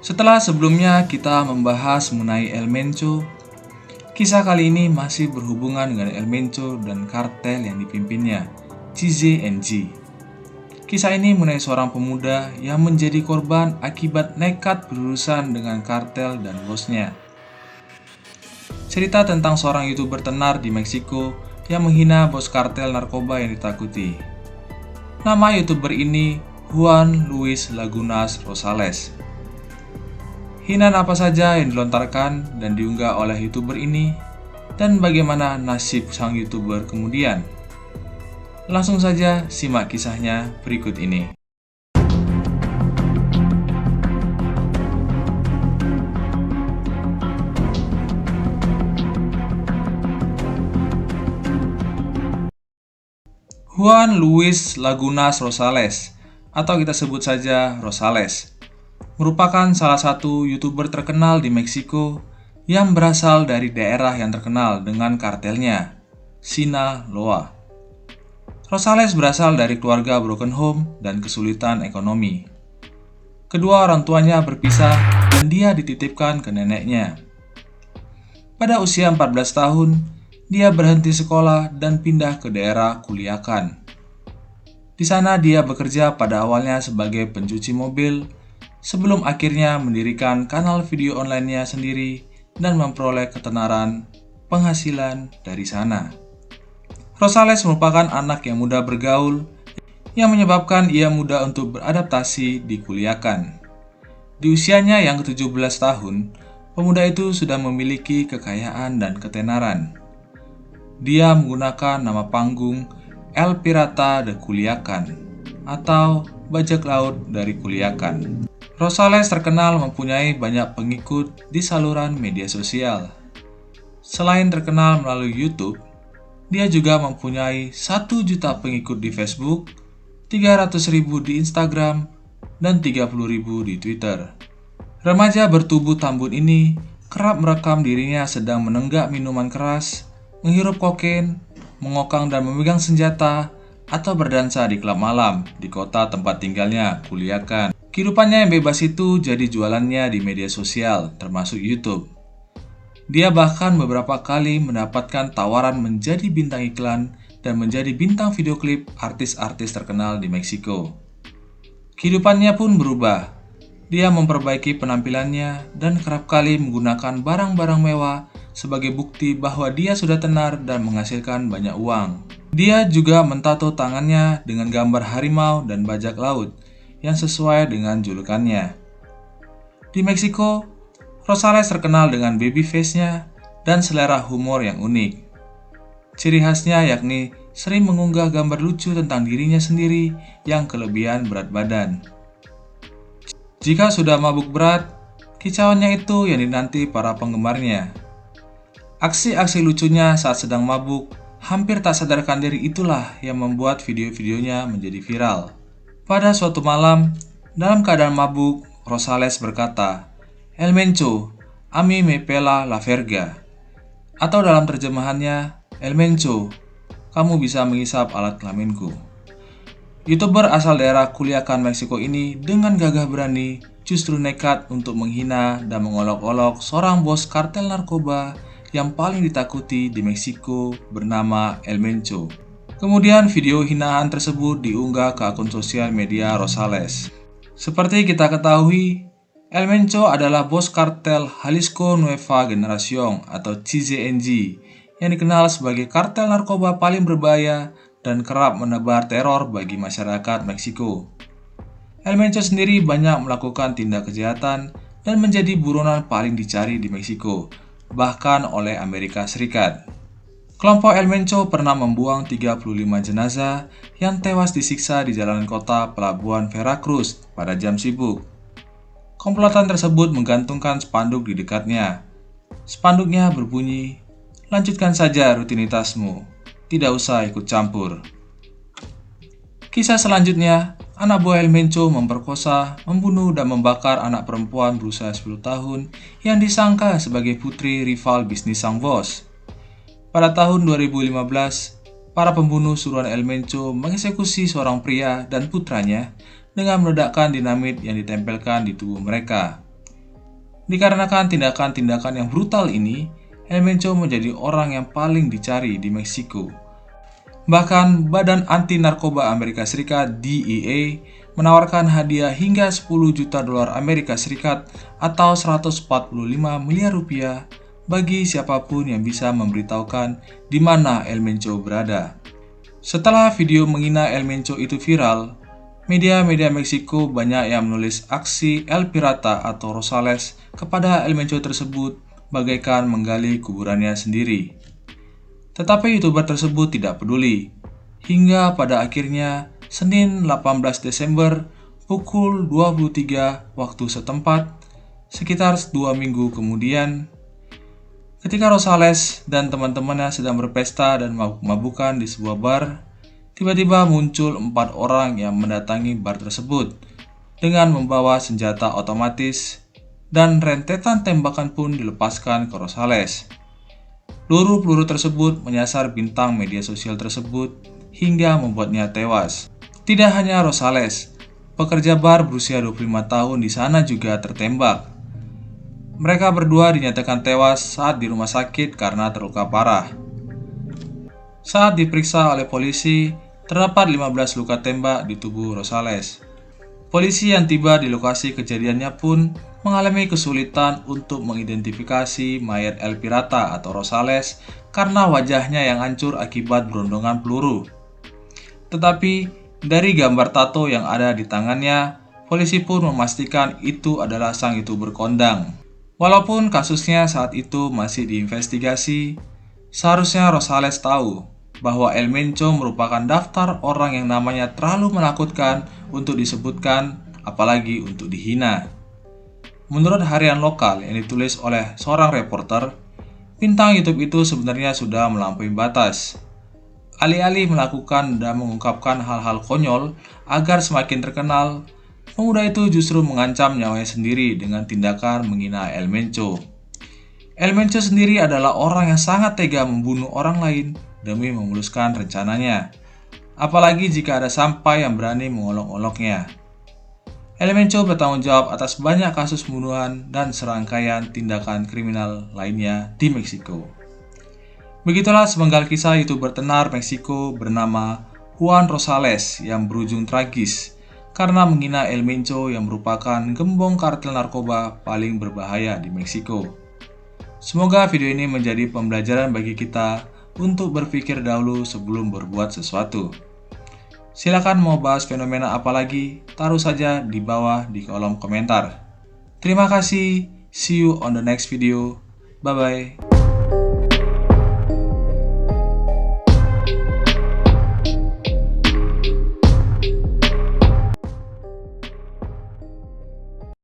Setelah sebelumnya kita membahas mengenai El Mencho, kisah kali ini masih berhubungan dengan El Mencho dan kartel yang dipimpinnya, CZNG. Kisah ini mengenai seorang pemuda yang menjadi korban akibat nekat berurusan dengan kartel dan bosnya. Cerita tentang seorang YouTuber tenar di Meksiko yang menghina bos kartel narkoba yang ditakuti. Nama YouTuber ini Juan Luis Lagunas Rosales. Hinaan apa saja yang dilontarkan dan diunggah oleh YouTuber ini, dan bagaimana nasib sang YouTuber kemudian? Langsung saja simak kisahnya berikut ini. Juan Luis Lagunas Rosales, atau kita sebut saja Rosales, merupakan salah satu YouTuber terkenal di Meksiko yang berasal dari daerah yang terkenal dengan kartelnya, Sinaloa. Rosales berasal dari keluarga broken home dan kesulitan ekonomi. Kedua orang tuanya berpisah dan dia dititipkan ke neneknya. Pada usia 14 tahun, dia berhenti sekolah dan pindah ke daerah Culiacán. Di sana dia bekerja pada awalnya sebagai pencuci mobil, sebelum akhirnya mendirikan kanal video online-nya sendiri dan memperoleh ketenaran penghasilan dari sana. Rosales merupakan anak yang mudah bergaul, yang menyebabkan ia mudah untuk beradaptasi di Culiacán. Di usianya yang ke-17 tahun, pemuda itu sudah memiliki kekayaan dan ketenaran. Dia menggunakan nama panggung El Pirata de Culiacán atau bajak laut dari Culiacán. Rosales terkenal mempunyai banyak pengikut di saluran media sosial. Selain terkenal melalui YouTube, dia juga mempunyai 1 juta pengikut di Facebook, 300.000 di Instagram, dan 30.000 di Twitter. Remaja bertubuh tambun ini kerap merekam dirinya sedang menenggak minuman keras, menghirup kokain, mengokang dan memegang senjata, atau berdansa di klub malam di kota tempat tinggalnya, Culiacán. Kehidupannya yang bebas itu jadi jualannya di media sosial, termasuk YouTube. Dia bahkan beberapa kali mendapatkan tawaran menjadi bintang iklan dan menjadi bintang video klip artis-artis terkenal di Meksiko. Kehidupannya pun berubah. Dia memperbaiki penampilannya dan kerap kali menggunakan barang-barang mewah sebagai bukti bahwa dia sudah tenar dan menghasilkan banyak uang. Dia juga mentato tangannya dengan gambar harimau dan bajak laut yang sesuai dengan julukannya. Di Meksiko, Rosales terkenal dengan baby face-nya dan selera humor yang unik. Ciri khasnya yakni sering mengunggah gambar lucu tentang dirinya sendiri yang kelebihan berat badan. Jika sudah mabuk berat, kicauannya itu yang dinanti para penggemarnya. Aksi-aksi lucunya saat sedang mabuk, hampir tak sadarkan diri itulah yang membuat video-videonya menjadi viral. Pada suatu malam, dalam keadaan mabuk, Rosales berkata, "El Mencho, a mí me pela la verga." Atau dalam terjemahannya, "El Mencho, kamu bisa menghisap alat kelaminku." YouTuber asal daerah Culiacán, Meksiko ini dengan gagah berani justru nekat untuk menghina dan mengolok-olok seorang bos kartel narkoba yang paling ditakuti di Meksiko bernama El Mencho. Kemudian video hinaan tersebut diunggah ke akun sosial media Rosales. Seperti kita ketahui, El Mencho adalah bos kartel Jalisco Nueva Generación atau CZNG yang dikenal sebagai kartel narkoba paling berbahaya dan kerap menebar teror bagi masyarakat Meksiko. El Mencho sendiri banyak melakukan tindak kejahatan dan menjadi buronan paling dicari di Meksiko, bahkan oleh Amerika Serikat. Kelompok El Mencho pernah membuang 35 jenazah yang tewas disiksa di jalanan kota pelabuhan Veracruz pada jam sibuk. Komplotan tersebut menggantungkan spanduk di dekatnya. Spanduknya berbunyi, "Lanjutkan saja rutinitasmu. Tidak usah ikut campur." Kisah selanjutnya, anak buah El Mencho memperkosa, membunuh, dan membakar anak perempuan berusia 10 tahun yang disangka sebagai putri rival bisnis sang bos. Pada tahun 2015, para pembunuh suruhan El Mencho mengeksekusi seorang pria dan putranya dengan meledakkan dinamit yang ditempelkan di tubuh mereka. Dikarenakan tindakan-tindakan yang brutal ini, El Mencho menjadi orang yang paling dicari di Meksiko. Bahkan Badan Anti Narkoba Amerika Serikat (DEA) menawarkan hadiah hingga 10 juta dolar Amerika Serikat atau 145 miliar rupiah bagi siapapun yang bisa memberitahukan di mana El Mencho berada. Setelah video menghina El Mencho itu viral, media-media Meksiko banyak yang menulis aksi El Pirata atau Rosales kepada El Mencho tersebut bagaikan menggali kuburannya sendiri. Tetapi YouTuber tersebut tidak peduli, hingga pada akhirnya Senin 18 Desember pukul 23 waktu setempat, sekitar 2 minggu kemudian, ketika Rosales dan teman-temannya sedang berpesta dan mabuk-mabukan di sebuah bar, tiba-tiba muncul 4 orang yang mendatangi bar tersebut dengan membawa senjata otomatis dan rentetan tembakan pun dilepaskan ke Rosales. Peluru-peluru tersebut menyasar bintang media sosial tersebut hingga membuatnya tewas. Tidak hanya Rosales, pekerja bar berusia 25 tahun di sana juga tertembak. Mereka berdua dinyatakan tewas saat di rumah sakit karena terluka parah. Saat diperiksa oleh polisi, terdapat 15 luka tembak di tubuh Rosales. Polisi yang tiba di lokasi kejadiannya pun mengalami kesulitan untuk mengidentifikasi mayat El Pirata atau Rosales karena wajahnya yang hancur akibat berondongan peluru. Tetapi dari gambar tato yang ada di tangannya, polisi pun memastikan itu adalah sang YouTuber kondang. Walaupun kasusnya saat itu masih diinvestigasi, seharusnya Rosales tahu bahwa El Mencho merupakan daftar orang yang namanya terlalu menakutkan untuk disebutkan, apalagi untuk dihina. Menurut harian lokal yang ditulis oleh seorang reporter, bintang YouTube itu sebenarnya sudah melampaui batas. Alih-alih melakukan dan mengungkapkan hal-hal konyol agar semakin terkenal, pemuda itu justru mengancam nyawanya sendiri dengan tindakan menghina El Mencho. El Mencho sendiri adalah orang yang sangat tega membunuh orang lain demi memuluskan rencananya, apalagi jika ada sampai yang berani mengolok-oloknya. El Mencho bertanggung jawab atas banyak kasus pembunuhan dan serangkaian tindakan kriminal lainnya di Meksiko. Begitulah sepenggal kisah YouTuber tenar Meksiko bernama Juan Rosales yang berujung tragis karena menghina El Mencho yang merupakan gembong kartel narkoba paling berbahaya di Meksiko. Semoga video ini menjadi pembelajaran bagi kita untuk berpikir dahulu sebelum berbuat sesuatu. Silakan mau bahas fenomena apa lagi, taruh saja di bawah di kolom komentar. Terima kasih, see you on the next video. Bye-bye.